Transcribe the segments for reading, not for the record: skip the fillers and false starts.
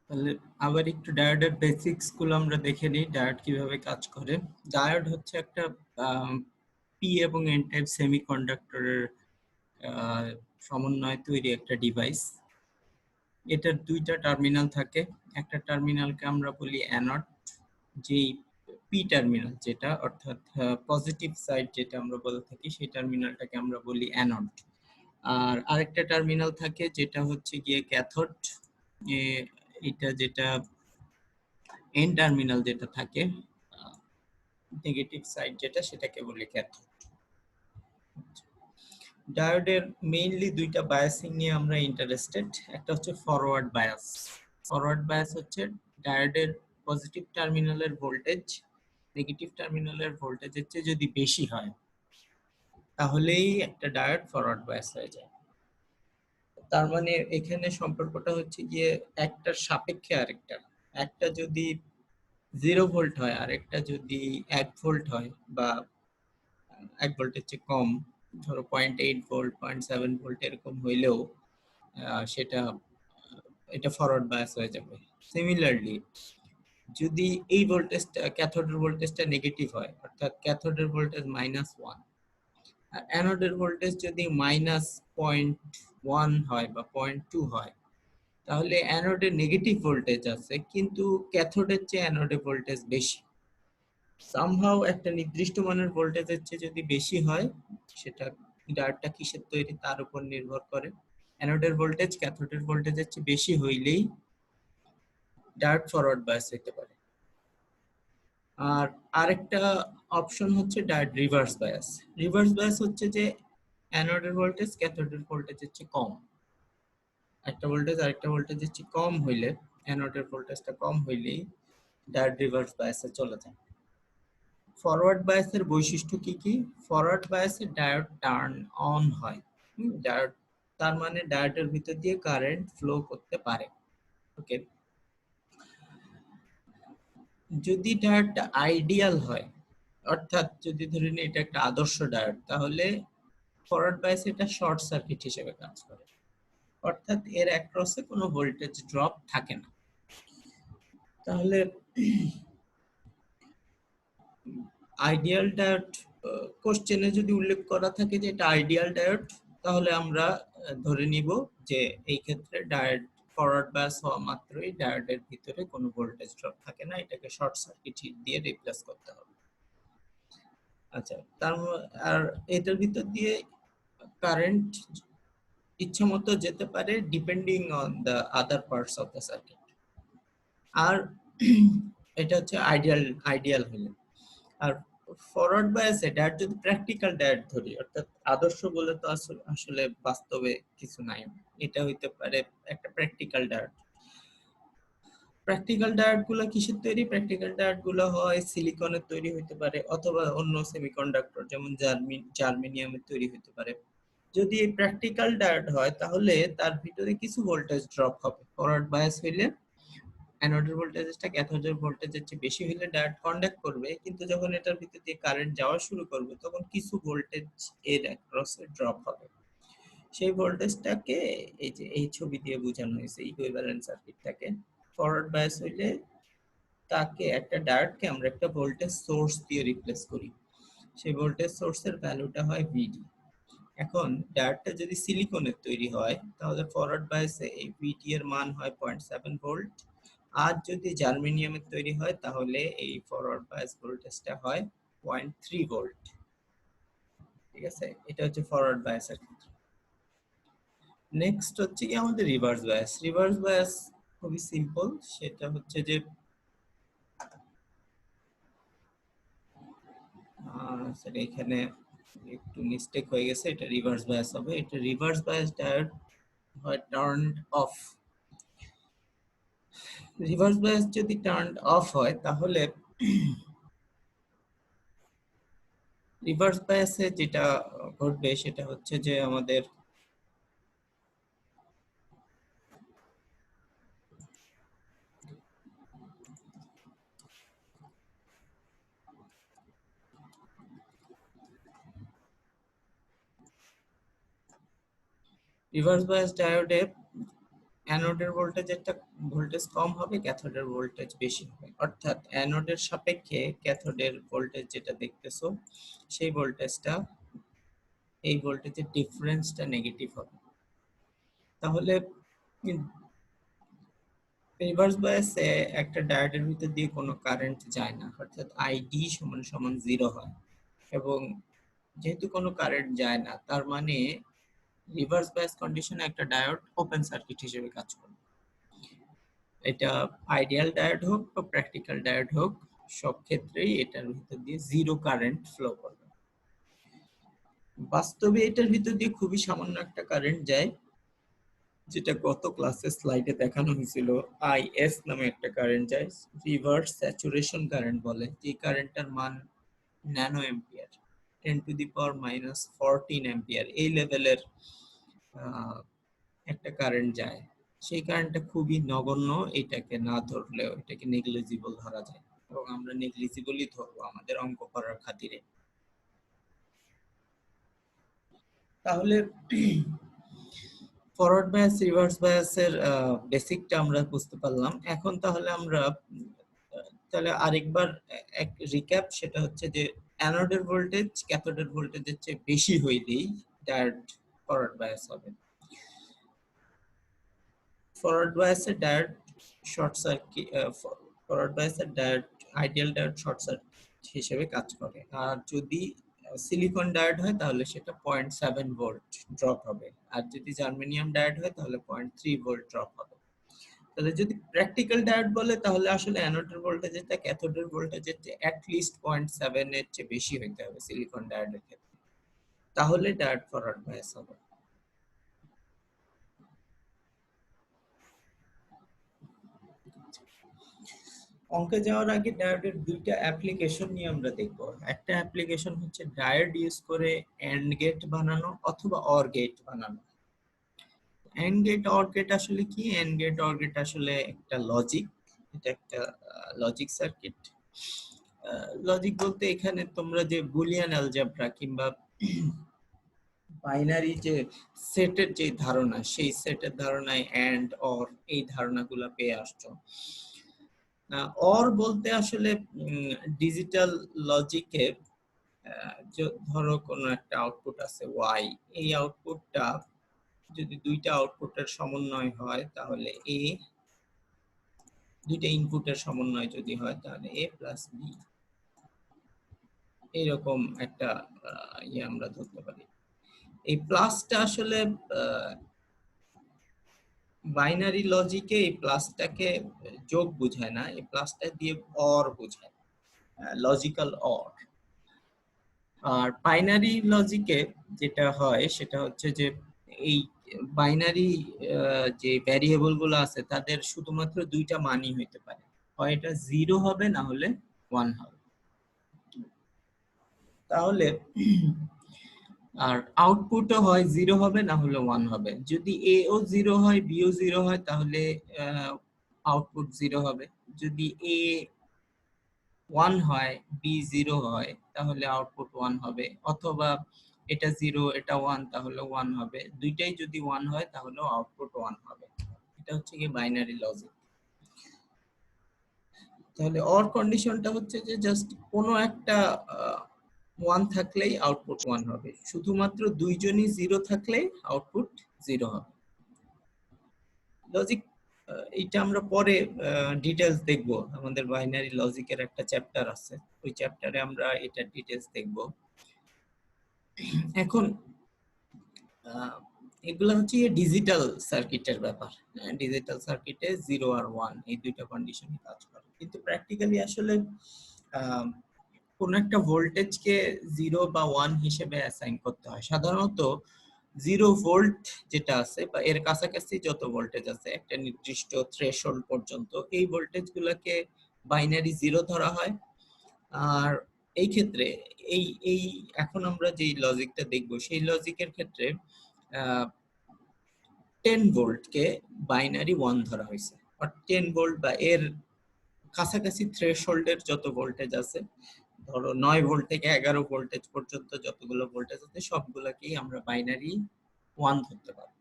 তাহলে আবার একটু ডায়োডের বেসিক্স গুলো আমরা দেখে নিই, ডায়োড কিভাবে কাজ করে। ডায়োড হচ্ছে একটা পি এবং এন টাইপ সেমিকন্ডাক্টরের সমন্বয়ে তৈরি একটা ডিভাইস। এটার দুইটা টার্মিনাল থাকে। একটা টার্মিনালকে আমরা বলি অ্যানোড, যেই পি টার্মিনাল যেটা অর্থাৎ পজিটিভ সাইড যেটা আমরা বলে থাকি, সেই টার্মিনালটাকে আমরা বলি অ্যানোড। আর আরেকটা টার্মিনাল থাকে যেটা হচ্ছে গিয়ে ক্যাথোড। এটা যেটা এন টার্মিনাল যেটা থাকে, নেগেটিভ সাইড যেটা, সেটাকে বলি ক্যাথোড। ডায়োডের মেইনলি দুইটা বায়াসিং নিয়ে আমরা ইন্টারেস্টেড। একটা হচ্ছে ফরওয়ার্ড বায়াস। ফরওয়ার্ড বায়াস হচ্ছে ডায়োডের পজিটিভ টার্মিনালের ভোল্টেজ নেগেটিভ টার্মিনালের ভোল্টেজের চেয়ে যদি বেশি হয়, তাহলেই একটা ডায়োড ফরওয়ার্ড বায়াস হয়ে যায়। তার মানে এখানে সম্পর্কটা হচ্ছে গিয়ে একটার সাপেক্ষে আরেকটা। একটা যদি 0 ভোল্ট হয় আর একটা যদি 1 ভোল্ট হয়, বা 1 ভোল্টের চেয়ে কম, ধরো 0.8 ভোল্ট 0.7 ভোল্ট এরকম হইলেও সেটা এটা ফরওয়ার্ড বায়াস হয়ে যাবে। সিমিলারলি যদি এই ভোল্টেজটা ক্যাথোডের ভোল্টেজটা নেগেটিভ হয়, অর্থাৎ ক্যাথোডের ভোল্টেজ -1, আর অ্যানোডের ভোল্টেজ যদি -0.1 হয় বা 0.2 হয়, তাহলে অ্যানোডে নেগেটিভ ভোল্টেজ আছে, কিন্তু ক্যাথোডের চেয়ে অ্যানোডে ভোল্টেজ বেশি। সামহাউ একটা নির্দিষ্ট মানের ভোল্টেজের চেয়ে যদি বেশি হয়, সেটা ডায়োডটা কিসের তৈরি তার উপর নির্ভর করে। অ্যানোডের ভোল্টেজ ক্যাথোডের ভোল্টেজের চেয়ে বেশি হইলেই ডায়োড ফরওয়ার্ড বায়াস হতে পারে। আর আরেকটা অপশন হচ্ছে diode reverse bias. Reverse bias হচ্ছে যে অ্যানোডের ভোল্টেজ ক্যাথোডের ভোল্টেজের চেয়ে কম, একটা ভোল্টেজ আরেকটা ভোল্টেজের চেয়ে কম হইলে, অ্যানোডের ভোল্টেজটা কম হইলেই ডায়োড রিভার্স বায়াসে চলে যায়। ফরওয়ার্ড বায়াসের বৈশিষ্ট্য কি কি? ফরওয়ার্ড বায়াসে ডায়োড টার্ন অন হয়। ডায়োড, তার মানে ডায়োডের ভিতর দিয়ে কারেন্ট ফ্লো করতে পারে। ওকে, যদি ডায়োডটা আইডিয়াল হয়, অর্থাৎ যদি ধরে নিই এটা একটা আদর্শ ডায়োড, তাহলে ফরওয়ার্ড বায়াসে এটা শর্ট সার্কিট হিসেবে কাজ করে, অর্থাৎ এর অ্যাক্রসে কোনো ভোল্টেজ ড্রপ থাকে না। তাহলে আইডিয়াল ডায়োড কোশ্চেনে যদি উল্লেখ করা থাকে যে এটা আইডিয়াল ডায়োড, তাহলে আমরা ধরে নিব যে এই ক্ষেত্রে ডায়োড ফরওয়ার্ড বায়াস হওয়া মাত্রই ডায়োডের ভিতরে কোনো ভোল্টেজ ড্রপ থাকে না, এটাকে শর্ট সার্কিট দিয়ে রিপ্লেস করতে হবে। আচ্ছা, আর এটার ভিতর দিয়ে কারেন্ট ইচ্ছে মতো যেতে পারে depending on the other parts of the circuit. আর এটা হচ্ছে আইডিয়াল হলে। আর ফরওয়ার্ড বায়াসে ডায়োড যদি প্র্যাকটিক্যাল ডায়োড ধরি, অর্থাৎ আদর্শ বলে তো আসলে বাস্তবে কিছু নাই, এটা হইতে পারে একটা প্র্যাকটিক্যাল ডায়োড। প্র্যাকটিক্যাল ডায়োড গুলো কিসের তৈরি? প্র্যাকটিক্যাল ডায়োড গুলো হয় সিলিকনের তৈরি হইতে পারে, অথবা অন্য সেমিকন্ডাক্টর যেমন জার্মেনিয়ামের তৈরি হইতে পারে। যদি এই প্র্যাকটিক্যাল ডায়োড হয়, তাহলে তার ভিতরে কিছু ভোল্টেজ ড্রপ হবে। ফরওয়ার্ড বায়াস হইলে অ্যানোডের ভোল্টেজটা ক্যাথোডের ভোল্টেজের চেয়ে বেশি হলে ডায়োড কন্ডাক্ট করবে, কিন্তু যখন এটার ভিতর দিয়ে কারেন্ট যাওয়া শুরু করবে, তখন কিছু ভোল্টেজ এর অ্যাক্রসে ড্রপ হবে। সেই ভোল্টেজটাকে এই যে এই ছবি দিয়ে বোঝানো হয়েছে, ইকুইভ্যালেন্ট সার্কিটটাকে। ফরওয়ার্ড বায়াস হইলে তাকে একটা ডায়োডকে আমরা একটা ভোল্টেজ সোর্স দিয়ে রিপ্লেস করি, সেই ভোল্টেজ সোর্সের ভ্যালুটা হয় ভিডি। এখন ডায়োডটা যদি সিলিকনের তৈরি হয়, তাহলে ফরওয়ার্ড বায়াসে এই ভিডি এর মান হয় 0.7 ভোল্ট। আর যদি জার্মেনিয়ামের তৈরি হয়, তাহলে এই ফরওয়ার্ড বায়াস ভোল্টেজটা হয় 0.3 ভোল্ট। ঠিক আছে, এটা হচ্ছে ফরওয়ার্ড বায়াসের ক্ষেত্রে। নেক্সট হচ্ছে কি আমাদের রিভার্স বায়াস। রিভার্স বায়াস খুবই সিম্পল, সেটা হচ্ছে যে সেটা এখানে একটু মিস্টেক হয়ে গেছে, এটা রিভার্স বায়াস হবে। এটা রিভার্স বায়াস ডায়োড হয় টার্নড অফ। রিভার্স বায়াস যদি টার্নড অফ হয়, তাহলে রিভার্স বায়াসে যেটা ঘটবে সেটা হচ্ছে যে আমাদের রিভার্স বায়াস ডায়োডে অ্যানোডের ভোল্টেজ কম হবে, ক্যাথোডের ভোল্টেজ বেশি হবে। অর্থাৎ অ্যানোডের সাপেক্ষে ক্যাথোডের ভোল্টেজ যেটা দেখতেছো সেই ভোল্টেজটা, এই ভোল্টেজের ডিফারেন্সটা নেগেটিভ হবে। তাহলে রিভার্স বায়াসে একটা ডায়োডের ভিতর দিয়ে কোনো কারেন্ট যায় না, অর্থাৎ আইডি সমান সমান 0 হয়। এবং যেহেতু কোনো কারেন্ট যায় না, তার মানে রিভার্স বায়াস কন্ডিশনে একটা ডায়োড ওপেন সার্কিট হিসেবে কাজ করবে। এটা আইডিয়াল ডায়োড হোক বা প্র্যাকটিক্যাল ডায়োড হোক, সব ক্ষেত্রেই এটার ভিতর দিয়ে 0 কারেন্ট ফ্লো করবে। বাস্তবে এটার ভিতর দিয়ে খুবই সামান্য একটা কারেন্ট যায়, যেটা গত ক্লাসে স্লাইডে দেখানো হয়েছিল। আইএস নামে একটা কারেন্ট যায়, রিভার্স স্যাচুরেশন কারেন্ট বলে। যে কারেন্টটার মান ন্যানো অ্যাম্পিয়ার, 10⁻⁻14 অ্যাম্পিয়ার, এই লেভেলের একটা কারেন্ট যায়। সেই কারেন্টটা খুবই নগণ্য, এটাকে না ধরলেও এটাকে নেগলিজিবল ধরা যায়, এবং আমরা নেগলিজিবলই ধরবো আমাদের অঙ্ক করার খাতিরে। তাহলে ফরওয়ার্ড বায়াস রিভার্স বায়াসের বেসিকটা আমরা বুঝতে পারলাম। এখন তাহলে আমরা আরেকবার এক রিক্যাপ, সেটা হচ্ছে যে অ্যানোডের ভোল্টেজ ক্যাথোডের ভোল্টেজের চেয়ে বেশি হইলেই ডায়োড ফরওয়ার্ড বায়াস হবে। ফরওয়ার্ড বায়াসের ডায়োড শর্ট সার্কিট, ফরওয়ার্ড বায়াসের diode ideal diode short circuit হিসেবে কাজ করে। আর যদি সিলিকন ডায়োড হয় তাহলে সেটা 0.7 ভোল্ট ড্রপ হবে, আর যদি জার্মেনিয়াম ডায়োড হয় তাহলে 0.3 ভোল্ট ড্রপ হবে। তাহলে যদি প্র্যাকটিক্যাল ডায়োড বলে, তাহলে আসলে অ্যানোডের ভোল্টেজটা ক্যাথোডের ভোল্টেজের চেয়ে অ্যাটলিস্ট 0.7 এর চেয়ে বেশি হইতে হবে সিলিকন ডায়োডের ক্ষেত্রে, তাহলে ডায়োড ফরওয়ার্ড বায়াস হবে। অঙ্কে যাওয়ার আগে ডায়োডের দুইটা অ্যাপ্লিকেশন নিয়ে আমরা দেখব। একটা অ্যাপ্লিকেশন হচ্ছে ডায়োড ইউজ করে এন্ড গেট বানানো অথবা অর গেট বানানো। এন্ড গেট অর গেট আসলে কি? এন্ড গেট অর গেট আসলে একটা লজিক, এটা একটা লজিক সার্কিট। লজিক বলতে এখানে তোমরা যে বুলিয়ান অ্যালজেব্রা কিংবা বাইনারি যে সেটের যে ধারণা, সেই সেটের ধারণায় এন্ড অর এই ধারণাগুলো পেয়ে আসছো। অর বলতে আসলে ডিজিটাল লজিকে ধরো কোনো একটা আউটপুট আছে ওয়াই, এই আউটপুটটা যদি দুইটা আউটপুটের সমন্বয় হয় তাহলে এ, দুইটা ইনপুটের সমন্বয় যদি হয় তাহলে এ প্লাস বি, এইরকম একটা আমরা ধরতে পারি। এই প্লাসটা আসলে বাইনারি লজিকে এই প্লাসটাকে যোগ বোঝায় না, এই প্লাসটা দিয়ে অর বোঝায়, লজিক্যাল অর। আর বাইনারি লজিকে যেটা হয় সেটা হচ্ছে যে এই বাইনারি যে ভ্যারিয়েবল গুলো আছে তাদের শুধুমাত্র দুইটা মানই হইতে পারে, হয় এটা 0 হবে না হলে 1 হবে। তাহলে আর আউটপুটও হয় 0 হবে না হলে 1 হবে। যদি এ ও 0 হয় বি ও 0 হয় তাহলে আউটপুট 0 হবে। যদি এ 1 হয় বি 0 হয় তাহলে আউটপুট 1 হবে, অথবা এটা 0 এটা 1 তাহলে 1 হবে। দুইটাই যদি 1 হয় তাহলে আউটপুট 1 হবে। এটা হচ্ছে কি বাইনারি লজিক। তাহলে অর কন্ডিশনটা হচ্ছে যে জাস্ট কোনো একটা 1 থাকলেই আউটপুট 1 হবে, শুধুমাত্র দুইজনই 0 থাকলেই আউটপুট 0 হবে। লজিক এটা আমরা পরে ডিটেইলস দেখব, আমাদের বাইনারি লজিকের একটা চ্যাপ্টার আছে, ওই চ্যাপ্টারে আমরা এটা ডিটেইলস দেখব। এখন এগুলো হচ্ছে ডিজিটাল সার্কিটের ব্যাপার। ডিজিটাল সার্কিটে 0 আর 1 এই দুইটা কন্ডিশনে কাজ করে, কিন্তু প্র্যাকটিক্যালি আসলে কোন একটা ভোল্টেজকে 0 বা 1 হিসেবে অ্যাসাইন করতে হয়। সাধারণত 0 ভোল্ট যেটা আছে বা এর কাছাকাছি যত ভোল্টেজ আছে একটা নির্দিষ্ট থ্রেশহোল্ড পর্যন্ত, এই ভোল্টেজগুলোকে বাইনারি 0 ধরা হয়। আর এই ক্ষেত্রে এই এই এখন আমরা যেই লজিকটা দেখব সেই লজিকের ক্ষেত্রে 10 ভোল্টকে বাইনারি 1 ধরা হয়েছে। আর 10 ভোল্ট বা এর কাছাকাছি থ্রেশহোল্ডের যত ভোল্টেজ আছে, ধরো 9 ভোল্ট থেকে 11 ভোল্টেজ পর্যন্ত যতগুলো ভোল্টেজ আছে সবগুলোকেই আমরা বাইনারি 1 ধরতে পারি।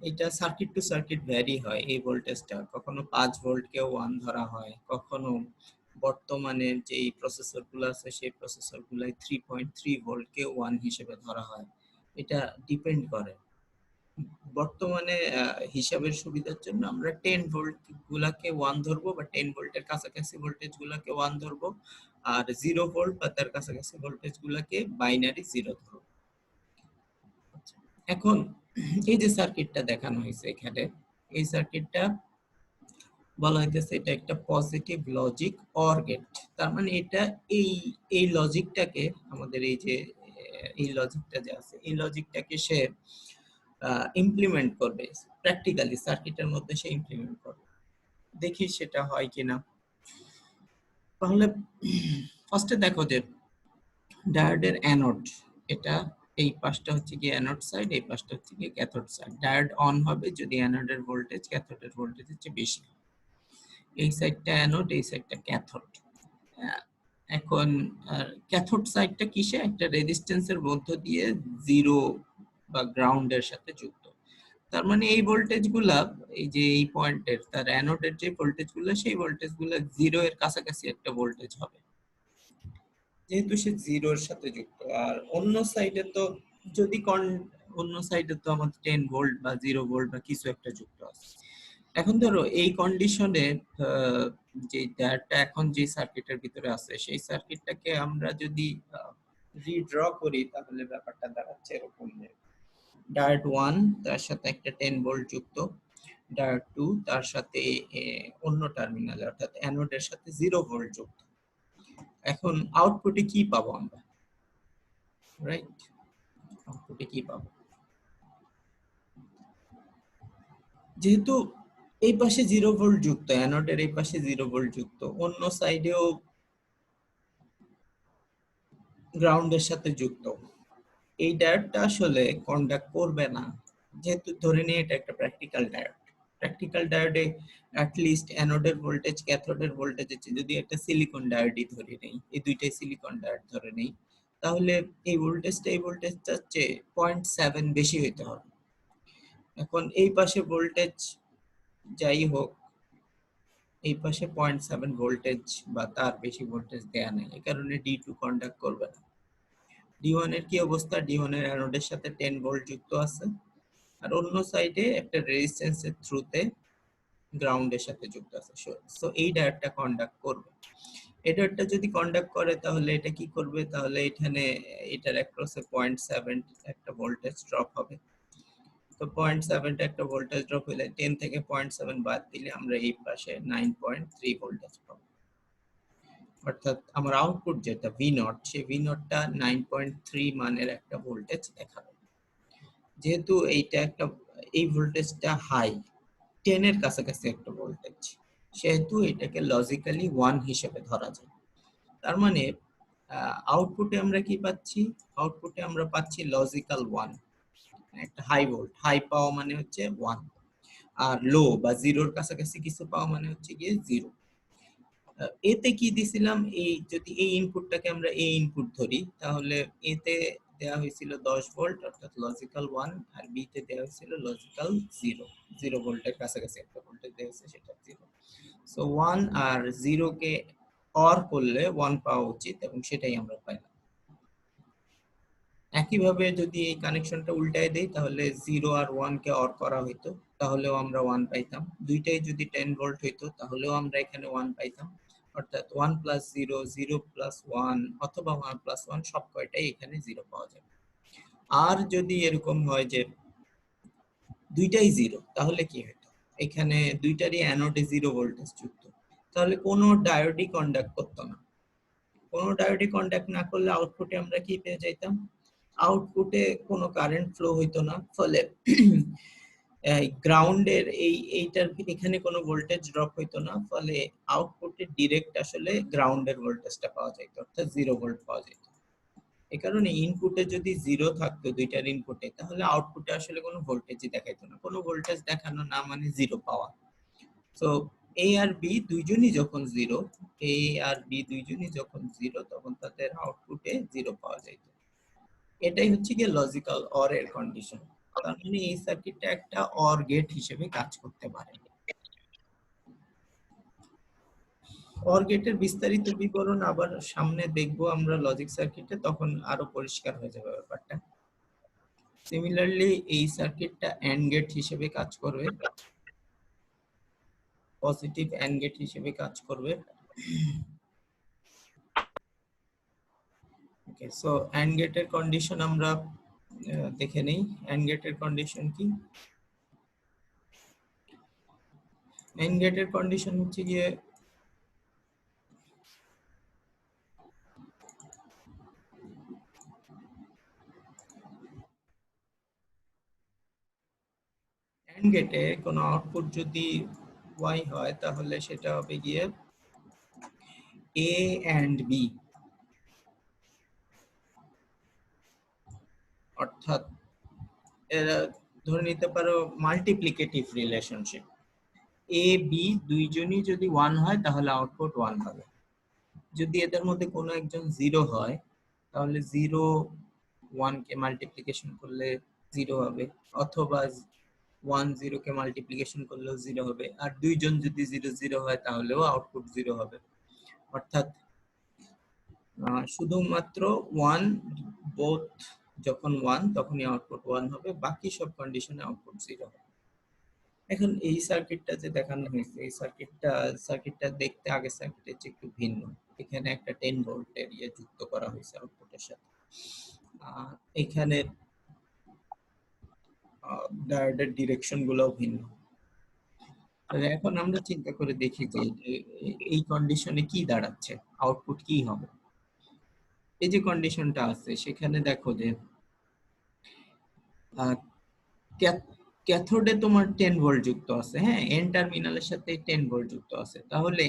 এটা সার্কিট টু সার্কিট ভ্যারি হয় এই ভোল্টেজটা, কখনো 5 ভোল্ট কেও 1 ধরা হয়, কখনো বর্তমানে যেই প্রসেসরগুলো আছে সেই প্রসেসরগুলাই 3.3 ভোল্ট কে 1 হিসেবে ধরা হয়। এটা ডিপেন্ড করে। বর্তমানে হিসাবের সুবিধার জন্য আমরা 10 ভোল্ট গুলাকে 1 ধরবো, বা 10 ভোল্টের কাছাকাছি ভোল্টেজ গুলাকে 1 ধরবো, আর 0 ভোল্ট বা তার কাছাকাছি ভোল্টেজ গুলাকে বাইনারি 0 ধরবো। এখন এই যে সার্কিটটা দেখানো হয়েছে এখানে, এই সার্কিটটা বলা হইতেছে এটা একটা পজিটিভ লজিক অর গেট। তার মানে এটা এই এই লজিকটাকে, আমাদের এই যে এই লজিকটা যে আছে এই লজিকটাকে সে ইমপ্লিমেন্ট করবে প্র্যাকটিক্যালি সার্কিটের মধ্যে, সে ইমপ্লিমেন্ট করবে। দেখি সেটা হয় কিনা। তাহলে ফার্স্টে দেখো যে ডায়োডের অ্যানোড, এটা এই পাশটা হচ্ছে কি অ্যানোড সাইড, এই পাশটা হচ্ছে কি ক্যাথোড সাইড। ডায়োড অন হবে যদি অ্যানোডের ভোল্টেজ ক্যাথোডের ভোল্টেজের চেয়ে বেশি। এই সাইডটা অ্যানোড, এই সাইডটা ক্যাথোড। এখন ক্যাথোড সাইডটা কিসে, একটা রেজিস্ট্যান্সের মধ্য দিয়ে জিরো বা গ্রাউন্ডের সাথে যুক্ত। তার মানে এই ভোল্টেজগুলা, এই যে এই পয়েন্টের তার অ্যানোডের যে ভোল্টেজগুলো, সেই ভোল্টেজগুলো জিরো এর কাছাকাছি একটা ভোল্টেজ হবে, যেহেতু সে জিরোর সাথে যুক্ত। আর অন্য সাইডে তো যদি অন্য সাইডে তো আমাদের 10 ভোল্ট বা 0 ভোল্ট বা কিছু একটা যুক্ত আছে। এখন ধরো এই কন্ডিশনে যে ডায়োডটা এখন যে সার্কিটের ভিতরে আছে সেই সার্কিটটাকে আমরা যদি রিড্র করি, তাহলে ব্যাপারটা দাঁড়াচ্ছে এরকম যে ডায়োড 1 তার সাথে একটা 10 ভোল্ট যুক্ত, ডায়োড 2 তার সাথে অন্য টার্মিনালে অর্থাৎ অ্যানোডের সাথে 0 ভোল্ট যুক্ত। এখন আউটপুটে কি পাবো আমরা, রাইট? আউটপুটে কি পাবো, যেহেতু এই পাশে 0 ভোল্ট যুক্ত, অ্যানোডের এই পাশে 0 ভোল্ট যুক্ত, অন্য সাইডেও গ্রাউন্ডের সাথে যুক্ত, এই ডায়োডটা আসলে কন্ডাক্ট করবে না। যেহেতু ধরে নিয়ে এটা একটা প্র্যাকটিক্যাল ডায়োড, প্র্যাকটিক্যাল ডায়োডে অ্যাটলিস্ট অ্যানোডের ভোল্টেজ ক্যাথোডের ভোল্টেজ যদি একটা সিলিকন ডায়োডই ধরে নেই, এই দুইটাই সিলিকন ডায়োড ধরে নেই, তাহলে এই ভোল্টেজটার চেয়ে 0.7 বেশি হইতে হবে। এখন এই পাশে ভোল্টেজ যাই হোক, এই পাশে 0.7 ভোল্টেজ বা তার বেশি ভোল্টেজ দেয়া নেই, এই কারণে D2 কন্ডাক্ট করবে না। D1 এর কি অবস্থা, D1 এর অ্যানোডের সাথে 10 ভোল্ট যুক্ত আছে, আর অন্য সাইডে একটা রেজিস্ট্যান্সের থ্রুতে গ্রাউন্ডের সাথে যুক্ত আছে। সো এই ডায়োডটা কন্ডাক্ট করবে। এই ডায়োডটা যদি কন্ডাক্ট করে তাহলে এটা কি করবে, তাহলে এখানে এটার অ্যাক্রসে 0.7 একটা ভোল্টেজ ড্রপ হবে। তো 0.7 টা একটা ভোল্টেজ ড্রপ হলে 10 থেকে 0.7 বাদ দিলে আমরা এই পাশে 9.3 ভোল্টেজ পাবো। অর্থাৎ আমার আউটপুট যেটা ভি নট, সেই ভি নটটা 9.3 মানের একটা ভোল্টেজ দেখাবে। যেহেতু এইটা একটা, এই ভোল্টেজটা হাই, 10 এর কাছাকাছি একটা ভোল্টেজ, সেহেতু এটাকে লজিক্যালি 1 হিসেবে ধরা যায়। তার মানে আউটপুটে আমরা কি পাচ্ছি, আউটপুটে আমরা পাচ্ছি লজিক্যাল 1, একটা হাই ভোল্ট, হাই পাওয়া মানে হচ্ছে 1, আর লো বা জিরোর কাছাকাছি কিছু পাওয়া মানে হচ্ছে গিয়ে 0। এতে কি দিছিলাম, এই যদি এই ইনপুটটাকে আমরা এই ইনপুট ধরি, তাহলে এতে দেওয়া হয়েছিল 10 ভোল্ট অর্থাৎ লজিক্যাল 1, আর বি তে দেওয়া হয়েছিল লজিক্যাল 0, 0 ভোল্টের কাছাকাছি একটা ভোল্টেজ দেওয়া হয়েছে, সেটা 0। সো 1 আর 0 কে অর করলে 1 পাওয়া উচিত, এবং সেটাই আমরা পাইলাম। একইভাবে যদি এই কানেকশনটা উল্টায় দেই, তাহলে 0 আর 1 কে অর করা হইতো, তাহলেও আমরা 1 পাইতাম। দুইটাই যদি 10 ভোল্ট হইতো, তাহলেও আমরা এখানে 1 পাইতাম। অর্থাৎ 1 প্লাস 0, 0 প্লাস 1 অথবা 1 প্লাস 1 সব কয়টাই এখানে 0 পাওয়া যাবে। আর যদি এরকম হয় যে দুইটাই 0, তাহলে কি হতো, এখানে দুইটারই অ্যানোডে 0 ভোল্টেজ যুক্ত, তাহলে কোনো ডায়োডই কন্ডাক্ট করতো না। কোনো ডায়োডই কন্ডাক্ট না করলে আউটপুটে আমরা কি পেয়ে যাইতাম, আউটপুটে কোনো কারেন্ট ফ্লো হইতো না, ফলে গ্রাউন্ডের এইটার এখানে কোনো ভোল্টেজ ড্রপ হইতো না, ফলে আউটপুটে ডিরেক্ট আসলে গ্রাউন্ডের ভোল্টেজটা পাওয়া যেত, অর্থাৎ 0 ভোল্ট পাওয়া যেত। এই কারণে ইনপুটে যদি 0 থাকতো দুইটার ইনপুটে, তাহলে আউটপুটে আসলে কোনো ভোল্টেজই দেখাইতো না। কোনো ভোল্টেজ দেখানো না মানে 0 পাওয়া। সো এ আর বি দুইজনই যখন 0, এ আর বি দুইজনই যখন 0, তখন তাদের আউটপুটে 0 পাওয়া যাইত। এটাই হচ্ছে গিয়ে লজিক্যাল অর এর কন্ডিশন। তার মানে এই সার্কিটটা একটা অর গেট হিসেবে কাজ করতে পারে। অর গেটের বিস্তারিত বিবরণ আবার সামনে দেখবো আমরা লজিক সার্কিটে, তখন আরো পরিষ্কার হয়ে যাবে ব্যাপারটা। সিমিলারলি এই সার্কিটটা এন্ড গেট হিসেবে কাজ করবে, পজিটিভ এন্ড গেট হিসেবে কাজ করবে। ওকে, সো এন্ড গেটের কন্ডিশন আমরা দেখে নেই। এন্ড গেটের কন্ডিশন কি? এন্ড গেটের কন্ডিশন হচ্ছে গিয়ে এন্ড গেটে কোনো আউটপুট যদি y হয় তাহলে সেটা হবে গিয়ে a and b, অর্থাৎ এরা ধরে নিতে পারো মাল্টিপ্লিকেটিভ রিলেশনশিপ। a b দুইজনই যদি 1 হয় তাহলে আউটপুট 1 হবে। যদি এদের মধ্যে কোনো একজন 0 হয় তাহলে 0 1 কে মাল্টিপ্লিকেশন করলে 0 হবে, অথবা 1 0 কে মাল্টিপ্লিকেশন করলেও 0 হবে। আর দুইজন যদি 0 0 হয় তাহলেও আউটপুট 0 হবে। অর্থাৎ শুধুমাত্র 1 বোথ যখন 1 তখনই আউটপুট 1 হবে, বাকি সব কন্ডিশনে আউটপুট 0 হবে। এখন এই সার্কিটটা যে দেখানো হয়েছে, এই সার্কিটটা দেখতে আগের সার্কিটের চেয়ে একটু ভিন্ন। এখানে একটা 10 ভোল্টের ইয়ে যুক্ত করা হয়েছে আউটপুটের সাথে। এখানে ডায়োডের ডিরেকশন গুলোও ভিন্ন। তাহলে এখন আমরা চিন্তা করে দেখি যে এই কন্ডিশনে কি দাঁড়াচ্ছে, আউটপুট কি হবে। এই যে কন্ডিশনটা আছে সেখানে দেখো যে ক্যাথোডে তোমার 10 ভোল্ট যুক্ত আছে, হ্যাঁ, এন টার্মিনালের সাথে 10 ভোল্ট যুক্ত আছে। তাহলে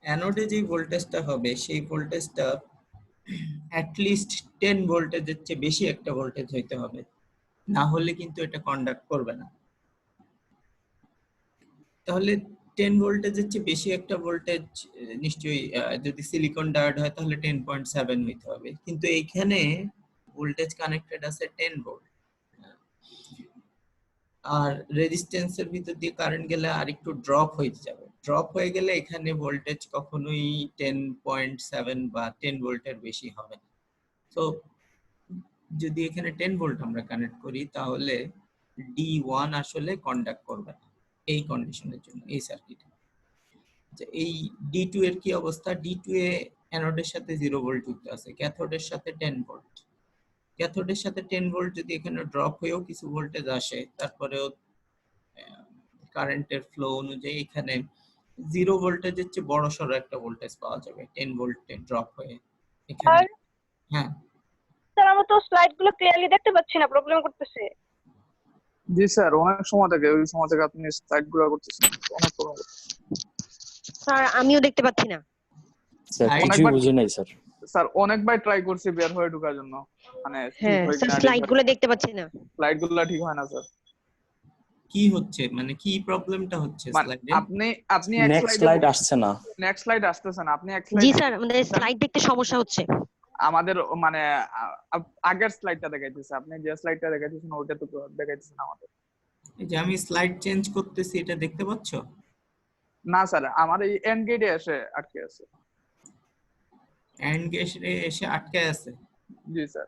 অ্যানোডে যে ভোল্টেজটা হবে সেই ভোল্টেজটা অ্যাটলিস্ট 10 ভোল্টেজের চেয়ে বেশি একটা ভোল্টেজ হইতে হবে, না হলে কিন্তু এটা কন্ডাক্ট করবে না। তাহলে 10 ভোল্টেজের চেয়ে বেশি একটা ভোল্টেজ নিশ্চয়ই, যদি সিলিকন ডায়োড হয় তাহলে 10.7 হইতে হবে, কিন্তু এইখানে ভোল্টেজ কানেক্টেড আছে 10 ভোল্ট। আর রেজিস্ট্যান্সের ভিতর দিয়ে কারেন্ট গেলে আর একটু ড্রপ হয়ে যাবে। ড্রপ হয়ে গেলে এখানে ভোল্টেজ কখনোই 10.7 বা 10 ভোল্টের বেশি হবে না। তো যদি এখানে 10 ভোল্ট আমরা কানেক্ট করি তাহলে D1 আসলে কন্ডাক্ট করবে না এই কন্ডিশনের জন্য এই সার্কিটে। এই D2 এর কি অবস্থা? D2 এ অ্যানোডের সাথে 0 ভোল্ট যুক্ত আছে, ক্যাথোডের সাথে 10 ভোল্ট। ক্যাথোডের সাথে 10 ভোল্ট যদি এখানে ড্রপ হয়েও কিছু ভোল্টেজ আসে, তারপরেও কারেন্টের ফ্লো অনুযায়ী এখানে 0 ভোল্টেজের চেয়ে বড় সড়ো একটা ভোল্টেজ পাওয়া যাবে 10 ভোল্টে ড্রপ হয়ে এখানে। হ্যাঁ স্যার, আমরা তো স্লাইডগুলো ক্লিয়ারলি দেখতে পাচ্ছি না, প্রবলেম করতেছে। জি স্যার, অনেক সময় থেকে ওই সময় থেকে আপনি স্লাইডগুলো করতেছেন, অনেক প্রবলেম করতেছে। স্যার, আমিও দেখতে পাচ্ছি না। স্যার কিছু বুঝি নাই স্যার। স্যার অনেকবার ট্রাই করছি বের হয়ে ঢোকার জন্য, মানে ঠিক হ্যাঁ হয় স্যার, কিনা স্লাইডগুলো দেখতে পাচ্ছি না। স্লাইডগুলো ঠিক হয় না স্যার। কি হচ্ছে, মানে কি প্রবলেমটা হচ্ছে স্লাইডে? আপনি এক নেক্সট স্লাইড আসছে না। নেক্সট স্লাইড আসতেছে না, আপনি এক জি স্লাইড। স্যার, আমাদের স্লাইড দেখতে সমস্যা হচ্ছে। আমাদের মানে আগের স্লাইডটা দেখাইতেছে, আপনি যে স্লাইডটা দেখাইতেছেন ওটা তো দেখাইতেছেন আমাদের। এই যে আমি স্লাইড চেঞ্জ করতেছি, এটা দেখতে পাচ্ছো? না স্যার, আমার এই এন্ড গেটে এসে আটকে আছে। এন্ড গেটে এসে আটকে আছে? জি স্যার,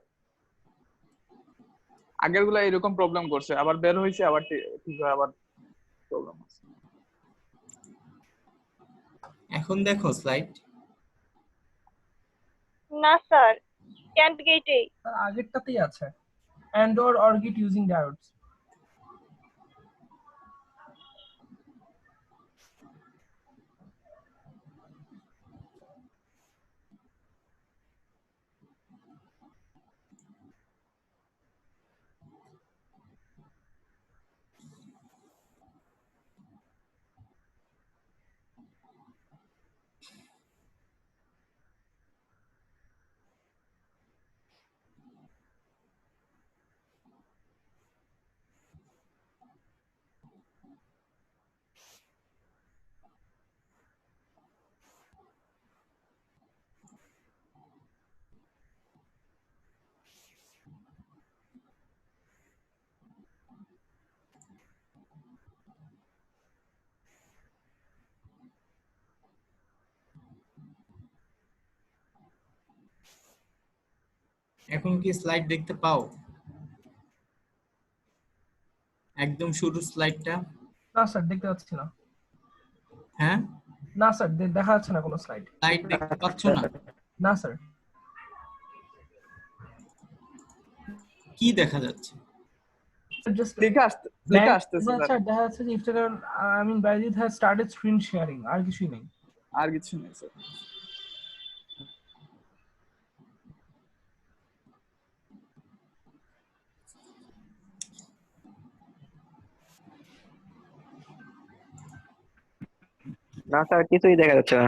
আগের গুলা এরকম প্রবলেম করছে, আবার বের হইছে, আবার ঠিক হয়, আবার প্রবলেম আছে। এখন দেখো স্লাইড। না স্যার, ক্যান্ট গেটে আগেরটাতেই আছে, and or gate using diodes. এখন কি স্লাইড দেখতে পাও? একদম শুরুর স্লাইডটা। না স্যার দেখতে পাচ্ছি না। হ্যাঁ, না স্যার দেখা যাচ্ছে না কোনো স্লাইড। স্লাইড দেখতে পাচ্ছ না? না স্যার। কি দেখা যাচ্ছে? জাস্ট লিখে আসতেছে স্যার, স্যার দেখা যাচ্ছে যে Iftekhar I mean Bayezid has started screen sharing, আর কিছুই নেই। আর কিছু নেই স্যার। না স্যার কিছুই দেখা যাচ্ছে না।